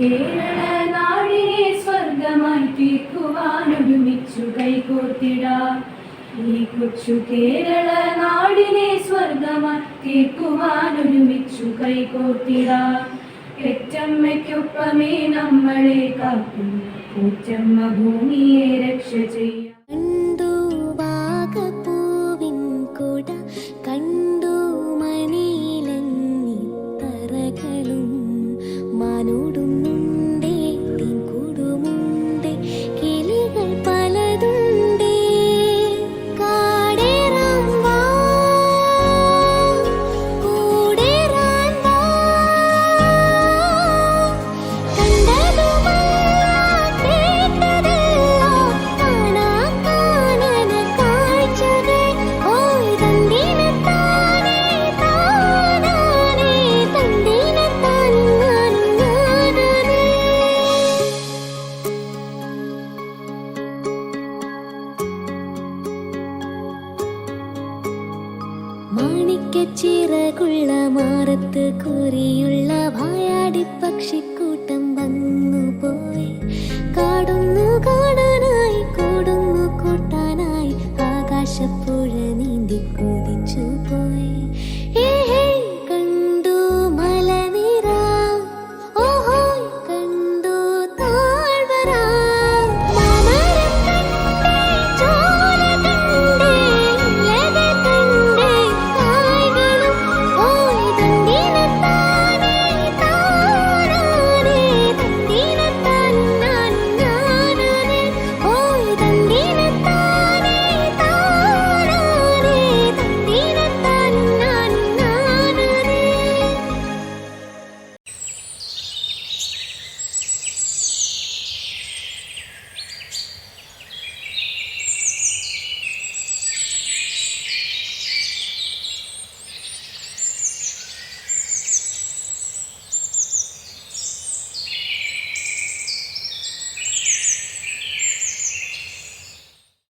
കേരള നാടിനെ സ്വർഗമായി തീർക്കുവാനൊരുമിച്ചു കൈകോർത്തിടാം. ഈ കൊച്ചു കേരള നാടിനെ സ്വർഗമായി തീർക്കുവാനൊരുമിച്ചു കൈകോർത്തിടാം. പെറ്റമ്മയ്ക്കൊപ്പമേ നമ്മളെ കാക്കും പൂച്ചമ്മ ഭൂമിയെ രക്ഷ ചെയ്യാം. കണ്ടു വാഗപ്പൂവിൻ കൊട, കണ്ടു മണിയിലങ്ങിത്തറകളും, മാനോടുന്നുണ്ടേ കൂടുമുണ്ടേ, കിളികൾ പലതുണ്ടേ. കാടേറാൻ വാ, കൂടേറാൻ വാ, കണ്ടതുമെല്ലാം കേട്ടതെല്ലാം കാണാ കാനന കാഴ്ചകൾ. ഓയ് തന്തിനത്താനേ താനാനേ, തന്തിനത്താനും ഞാനും ഞാനാനേ. മാണിക്യച്ചിറകുള്ള മാറത്ത് കുറിയുള്ള വായാടി പക്ഷിക്കൂട്ടം വന്നുപോയി. കാടുന്നു കാണാനായി, കൂടുന്നു കൂട്ടാനായി, ആകാശപ്പുഴ നീ